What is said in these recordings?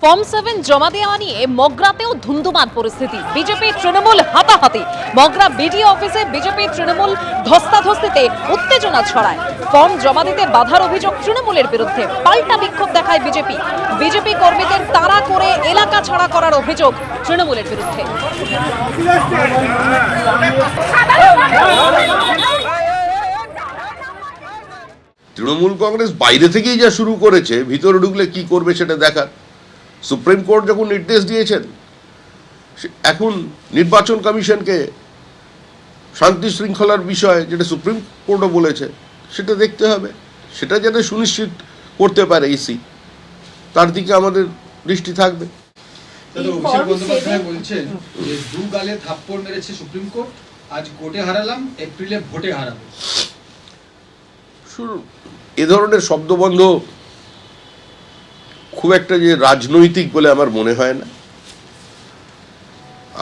Form 7 জমা দেওয়া নিয়ে মগরাতেও ধুন্ধুমার পরিস্থিতি। বিজেপি তৃণমূল হাতাহাতি। মগরা বিডিও অফিসে বিজেপি তৃণমূল ধস্তাধস্তিতে উত্তেজনা ছড়ায়। ফর্ম জমা দিতে বাধার অভিযোগ তৃণমূলের বিরুদ্ধে। পাল্টা বিক্ষোভ দেখায় বিজেপি। বিজেপি কর্মীদের তাড়া করে এলাকা ছাড়া করার অভিযোগ তৃণমূলের বিরুদ্ধে। তৃণমূল কংগ্রেস বাইরে থেকেই যা শুরু করেছে, ভিতরে ঢুকলে কি করবে সেটা দেখার। সুপ্রিম কোর্ট যখন নির্দেশ দিয়েছেন, এখন নির্বাচন কমিশনকে শান্তি শৃঙ্খলার বিষয় যেটা সুপ্রিম কোর্টও বলেছে সেটা দেখতে হবে, সেটা যাতে সুনিশ্চিত করতে পারে ইসি, তার দিকে আমাদের দৃষ্টি থাকবে। অভিষেক বন্দ্যোপাধ্যায় বলছেন যে দু গালে থাপ্পড় মেরেছে সুপ্রিম কোর্ট, আজ কোর্টে হারালাম, এপ্রিলে ভোটে হারাবো। শুনুন, এ ধরনের শব্দবন্ধ খুব একটা যে রাজনৈতিক বলে আমার মনে হয় না।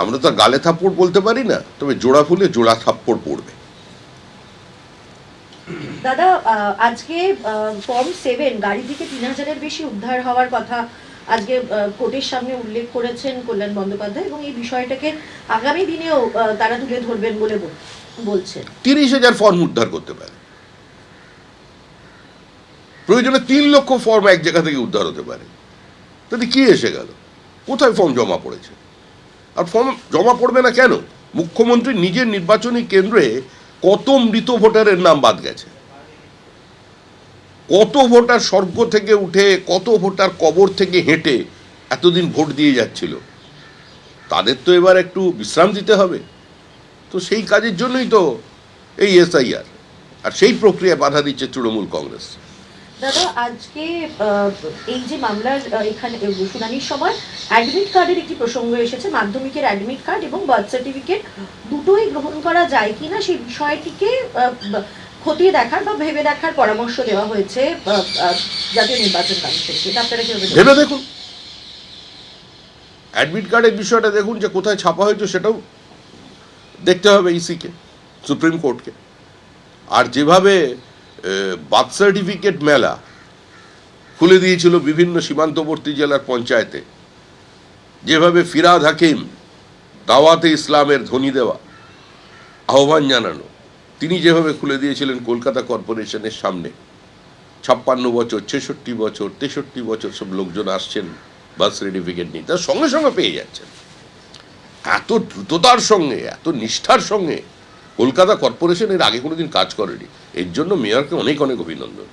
আমরা তো গালে থাপ্পড় বলতে পারি না, তবে জোড়া ফুলে জোড়া থাপ্পড় পড়বে। দাদা, আজকে ফর্ম 7 গাড়ি থেকে 3000-এর বেশি উদ্ধার হওয়ার কথা আজকে কোর্টের সামনে উল্লেখ করেছেন কল্যাণ বন্দ্যোপাধ্যায়, এবং এই বিষয়টাকে আগামী দিনেও তারা তুলে ধরবেন বলে বলছেন। 30,000 ফর্ম উদ্ধার করতে পারে, প্রয়োজনে 3 লক্ষ ফর্ম এক জায়গা থেকে উদ্ধার হতে পারে। তাতে কি এসে গেল? কোথায় ফর্ম জমা পড়েছে? আর ফর্ম জমা পড়বে না কেন? মুখ্যমন্ত্রী নিজের নির্বাচনী কেন্দ্রে কত মৃত ভোটারের নাম বাদ গেছে, কত ভোটার স্বর্গ থেকে উঠে, কত ভোটার কবর থেকে হেঁটে এতদিন ভোট দিয়ে যাচ্ছিল, তাদের তো এবার একটু বিশ্রাম দিতে হবে। তো সেই কাজের জন্যই তো এই এসআইআর, আর সেই প্রক্রিয়া বাধা দিচ্ছে তৃণমূল কংগ্রেস। দাদা, আজকে এই যে মামলার এখানে শুনানির সময় অ্যাডমিট কার্ডের একটি প্রসঙ্গ এসেছে। মাধ্যমিকের অ্যাডমিট কার্ড এবং বার্থ সার্টিফিকেট দুটোই গ্রহণ করা যায় কিনা সেই বিষয়টিকে খতিয়ে দেখার বা ভেবে দেখার পরামর্শ দেওয়া হয়েছে জাতীয় নির্বাচন কমিশনকে। এটা আপনারা কিভাবে ভেবে দেখুন, অ্যাডমিট কার্ডের বিষয়টা দেখুন, যে কোথায় ছাপা হয়েছে সেটাও দেখতে হবে ইসিকে, সুপ্রিম কোর্টকে। আর যেভাবে বার্থ সার্টিফিকেট মেলা খুলে দিয়েছিল বিভিন্ন সীমান্তবর্তী জেলার পঞ্চায়েতে, যেভাবে ফিরাদ হাকিম দাওয়াতে ইসলামের ধ্বনি দেওয়া আহ্বান জানানো, তিনি যেভাবে খুলে দিয়েছিলেন কলকাতা কর্পোরেশনের সামনে, 56 বছর, 66 বছর, 63 বছর সব লোকজন আসছেন বার্থ সার্টিফিকেট নিয়ে, তার সঙ্গে সঙ্গে পেয়ে যাচ্ছেন। এত দ্রুততার সঙ্গে, এত নিষ্ঠার সঙ্গে কলকাতা কর্পোরেশন এর আগে কোনোদিন কাজ করেনি। এর জন্য মেয়রকে অনেক অনেক অভিনন্দন।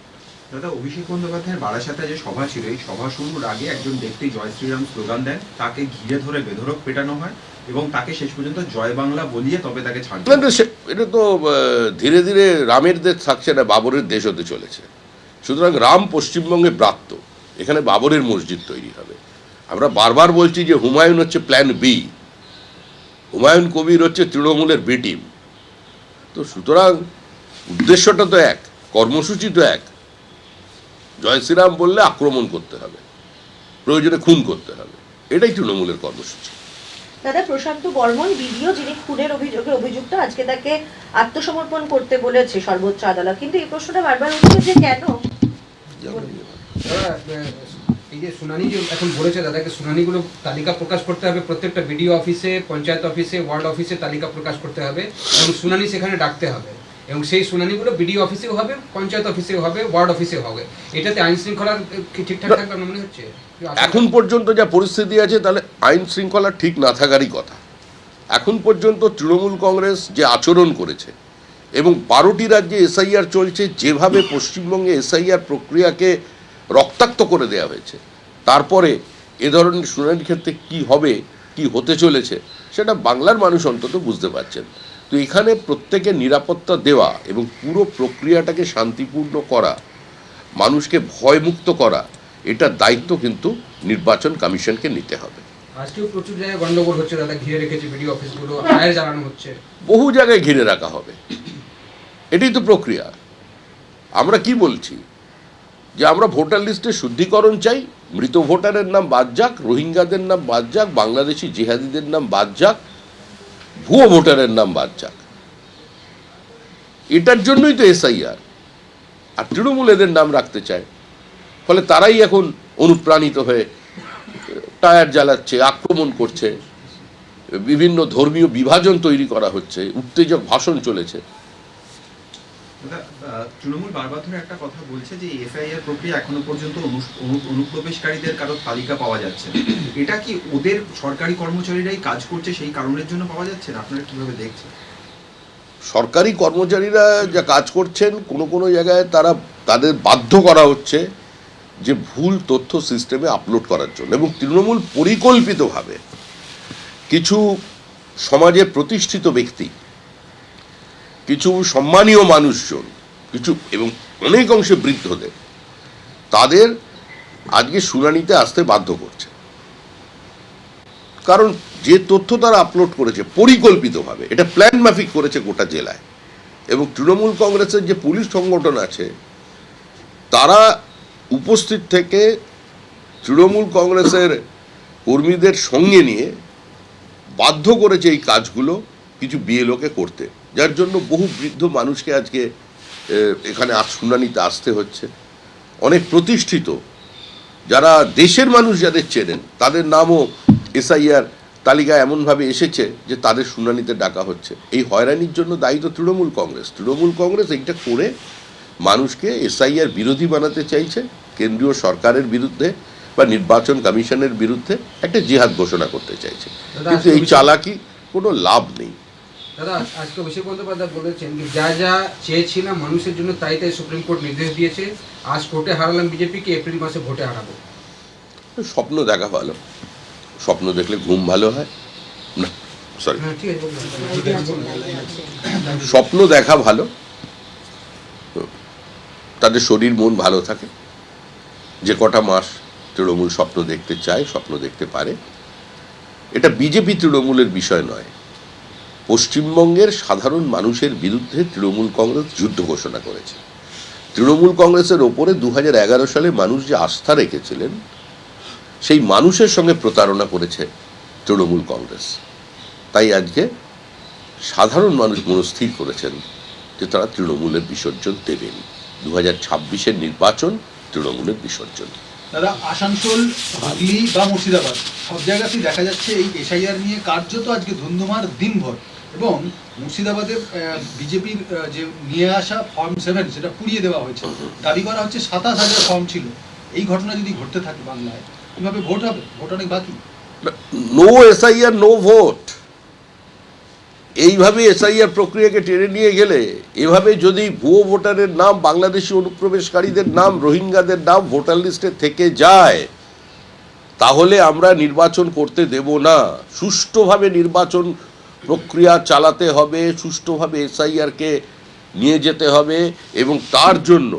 দাদা, অভিষেক বন্দ্যোপাধ্যায়ের বারাসাতে যে সভা ছিল, এই সভা শুরুর আগে একজন ব্যক্তি জয় শ্রীরাম স্লোগান দেন, তাকে ঘিরে ধরে বেধড়ক পেটানো হয় এবং তাকে শেষ পর্যন্ত জয় বাংলা বলিয়ে তবে তাকে ছাড়। এটা তো ধীরে ধীরে রামের দেশ থাকছে না, বাবরের দেশ হতে চলেছে। সুতরাং রাম পশ্চিমবঙ্গে ব্রাত্য, এখানে বাবরের মসজিদ তৈরি হবে। আমরা বারবার বলছি যে হুমায়ুন হচ্ছে প্ল্যান বি, হুমায়ুন কবির হচ্ছে তৃণমূলের বি টিম। তো সুতরাং উদ্দেশ্যটা তো এক, কর্মসূচি তো এক। জয় শ্রীরাম বললে আক্রমণ করতে হবে, প্রয়োজনে খুন করতে হবে, এটাই তৃণমূলের কর্মসূচি। দাদা, প্রশান্ত বর্মন বিডিও, যিনি খুনের অভিযোগে অভিযুক্ত, আজকে তাকে আত্মসমর্পণ করতে বলেছে সর্বোচ্চ আদালত, কিন্তু এই প্রশ্নটা বারবার উঠছে যে কেন? এই যে শুনানি যে এখন বলেছে দাদাকে, শুনানিগুলো তালিকা প্রকাশ করতে হবে, প্রত্যেকটা বিডিও অফিসে, পঞ্চায়েত অফিসে, ওয়ার্ড অফিসে তালিকা প্রকাশ করতে হবে এবং শুনানি সেখানে ডাকতে হবে, এবং সেই শুনানিগুলো বিডিও অফিসেও হবে, পঞ্চায়েত অফিসেও হবে, ওয়ার্ড অফিসেও হবে। এটাতে আইন শৃঙ্খলা ঠিকঠাক থাকবে আপনার মনে হচ্ছে? এখন পর্যন্ত যা পরিস্থিতি আছে, তাহলে আইন শৃঙ্খলা ঠিক না থাকারই কথা। এখন পর্যন্ত তৃণমূল কংগ্রেস যে আচরণ করেছে, এবং 12টি রাজ্যে এসআইআর চলছে, যেভাবে পশ্চিমবঙ্গে এসআইআর প্রক্রিয়াকে রক্তাক্ত করে দেওয়া হয়েছে, তারপরে এ ধরনের শুনানির ক্ষেত্রে কি হবে, কি হতে চলেছে, সেটা বাংলার মানুষ অন্তত বুঝতে পারছেন। তো এখানে প্রত্যেকের নিরাপত্তা দেওয়া এবং পুরো প্রক্রিয়াটাকে শান্তিপূর্ণ করা, মানুষকে ভয়মুক্ত করা, এটার দায়িত্ব কিন্তু নির্বাচন কমিশনকে নিতে হবে। আজকেও প্রচুর জায়গায় গন্ডগোল হচ্ছে দাদা, ঘিরে রেখেছে বিডিও অফিসগুলো, ফায়ার জ্বালানো হচ্ছে, বহু জায়গায় ঘিরে রাখা হবে, এটাই তো প্রক্রিয়া। আমরা কি বলছি যে আমরা ভোটার লিস্টে শুদ্ধিকরণ চাই, মৃত ভোটারের নাম বাদ যাক, রোহিঙ্গাদের নাম বাদ যাক, বাংলাদেশি জিহাদিদের নাম বাদ যাক, ভুয়ো ভোটারের নাম বাদ যাক। এটার জন্যই তো এসআইআর। আর তৃণমূল এদের নাম রাখতে চায়, ফলে তারাই এখন অনুপ্রাণিত হয়ে টায়ার জ্বালাচ্ছে, আক্রমণ করছে, বিভিন্ন ধর্মীয় বিভাজন তৈরি করা হচ্ছে, উত্তেজক ভাষণ চলেছে। দাদা, তৃণমূল বারবার ধরে একটা কথা বলছে যে এসআইআর প্রক্রিয়া এখনো পর্যন্ত অনুপ্রবেশকারীদের কারো তালিকা পাওয়া যাচ্ছে না। এটা কি ওদের সরকারি কর্মচারীরাই কাজ করছে সেই কারণের জন্য পাওয়া যাচ্ছে না? আপনারা কিভাবে দেখছেন? সরকারি কর্মচারীরা যা কাজ করছেন, কোনো কোনো জায়গায় তাদের বাধ্য করা হচ্ছে যে ভুল তথ্য সিস্টেমে আপলোড করার জন্য, এবং তৃণমূল পরিকল্পিতভাবে কিছু সমাজের প্রতিষ্ঠিত ব্যক্তি, কিছু সম্মানীয় মানুষজন, কিছু এবং অনেক অংশে বৃদ্ধদের, তাদের আজকে শুনানিতে আসতে বাধ্য করছে। কারণ যে তথ্য তারা আপলোড করেছে পরিকল্পিতভাবে, এটা প্ল্যান মাফিক করেছে গোটা জেলায়, এবং তৃণমূল কংগ্রেসের যে পুলিশ সংগঠন আছে তারা উপস্থিত থেকে তৃণমূল কংগ্রেসের কর্মীদের সঙ্গে নিয়ে বাধ্য করেছে এই কাজগুলো কিছু বিএলওকে করতে, যার জন্য বহু বৃদ্ধ মানুষকে আজকে এখানে শুনানিতে আসতে হচ্ছে। অনেক প্রতিষ্ঠিত যারা দেশের মানুষ যাদের চেনেন তাদের নামও এসআইআর তালিকায় এমনভাবে এসেছে যে তাদের শুনানিতে ডাকা হচ্ছে। এই হয়রানির জন্য দায়ী তো তৃণমূল কংগ্রেস। তৃণমূল কংগ্রেস এইটা করে মানুষকে এসআইআর বিরোধী বানাতে চাইছে, কেন্দ্রীয় সরকারের বিরুদ্ধে বা নির্বাচন কমিশনের বিরুদ্ধে একটা জিহাদ ঘোষণা করতে চাইছে, কিন্তু এই চালাকি কোনো লাভ নেই। দাদা, আজকে অভিষেক বন্দ্যোপাধ্যায় বলেছেন যে যা যা চেয়েছিলাম মানুষের জন্য তাই তাই সুপ্রিম কোর্ট নির্দেশ দিয়েছে, আজ কোর্টে হারালাম বিজেপিকে, এপ্রিল মাসে ভোটে হারাবো। স্বপ্ন দেখা ভালো, স্বপ্ন দেখলে ঘুম ভালো হয় না, সরি, হ্যাঁ ঠিক আছে। স্বপ্ন দেখা ভালো, তাদের শরীর মন ভালো থাকে। যে কটা মাস তৃণমূল স্বপ্ন দেখতে চায়, স্বপ্ন দেখতে পারে। এটা বিজেপি তৃণমূলের বিষয় নয়। পশ্চিমবঙ্গের সাধারণ মানুষের বিরুদ্ধে তৃণমূল কংগ্রেস যুদ্ধ ঘোষণা করেছে। তৃণমূল কংগ্রেসের ওপরে 2011 সালে মানুষ যে আস্থা রেখেছিলেন, সেই মানুষের সঙ্গে প্রতারণা করেছে তৃণমূল কংগ্রেস। তাই আজকে সাধারণ মানুষ মনস্থির করেছেন যে তারা তৃণমূলের বিসর্জন দেবেন। 2026-এর নির্বাচন তৃণমূলের বিসর্জন। দাদা, আসানসোল, হুগলি বা মুর্শিদাবাদ সব জায়গাতেই দেখা যাচ্ছে এই এসআইআর নিয়ে কার্যত আজকে ধুন্ধুমার দিনভর, এবং মুর্শিদাবাদে বিজেপির যে নিয়ে আসা ফর্ম 7 সেটা পুড়িয়ে দেওয়া হয়েছে। দাবি করা হচ্ছে 27,000 ফর্ম ছিল। এই ঘটনা যদি ঘটতে থাকে বাংলায়, কিভাবে ভোট হবে? ভোট অনেক বাকি। নো এসআইআর নো ভোট, এইভাবে এসআইআর প্রক্রিয়াকে টেনে নিয়ে গেলে, এভাবে যদি ভুয়ো ভোটারের নাম, বাংলাদেশি অনুপ্রবেশকারীদের নাম, রোহিঙ্গাদের নাম ভোটার লিস্টে থেকে যায়, তাহলে আমরা নির্বাচন করতে দেব না। সুষ্ঠুভাবে নির্বাচন প্রক্রিয়া চালাতে হবে, সুষ্ঠুভাবে এসআইআরকে নিয়ে যেতে হবে, এবং তার জন্য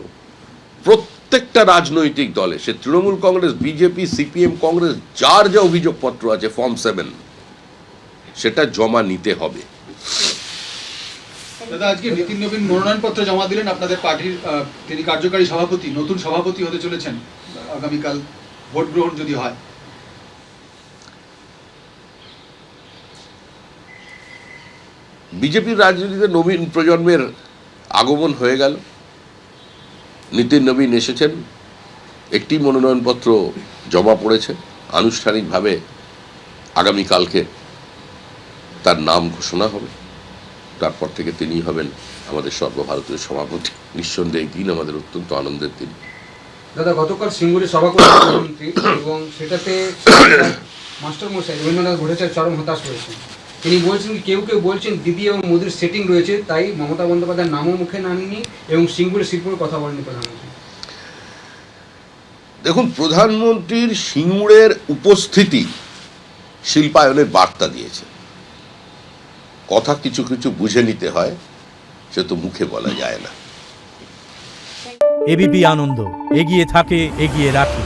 প্রত্যেকটা রাজনৈতিক দলে, সে তৃণমূল কংগ্রেস, বিজেপি, সিপিএম, কংগ্রেস, যার যা অভিযোগপত্র আছে ফর্ম 7 সেটা জমা নিতে হবে। দাদা, আজকে নীতিন নবীন মনোনয়নপত্র জমা দিলেন আপনাদের পার্টির। তিনি কার্যকারী সভাপতি, নতুন সভাপতি হতে চলেছেন আগামীকাল ভোট গ্রহণ যদি হয়। বিজেপির রাজনীতিতে নবীন প্রজন্মের আগমন হয়ে গেল। নীতিন নবীন এসেছেন, একটি মনোনয়নপত্র জমা পড়েছে। আনুষ্ঠানিকভাবে আগামীকালকে তার নাম ঘোষণা হবে। তারপর থেকে তিনি হবেন আমাদের সর্বভারতীয় সভাপতি। নিঃসন্দেহে দিন আমাদের অত্যন্ত আনন্দের দিন। দাদা, গতকাল সিঙ্গুরে সভা করেছেন মুখ্যমন্ত্রী, এবং সেটাতে মাস্টারমশাই রবীন্দ্রনাথ ভট্টাচার্য চরম হতাশ হয়েছেন। তিনি বলছেন, কেউ কেউ বলছেন দিদি এবং মোদির সেটিং রয়েছে, তাই মমতা বন্দ্যোপাধ্যায়ের নামও মুখে নাননি এবং সিঙ্গুরের শিল্পের কথা বলেননি প্রধানমন্ত্রী। দেখুন, প্রধানমন্ত্রীর সিঙ্গুরের উপস্থিতি শিল্পায়নের বার্তা দিয়েছে। কথা কিছু কিছু বুঝে নিতে হয়, সে তো মুখে বলা যায় না। এবিপি আনন্দ, এগিয়ে থাকে, এগিয়ে রাখে।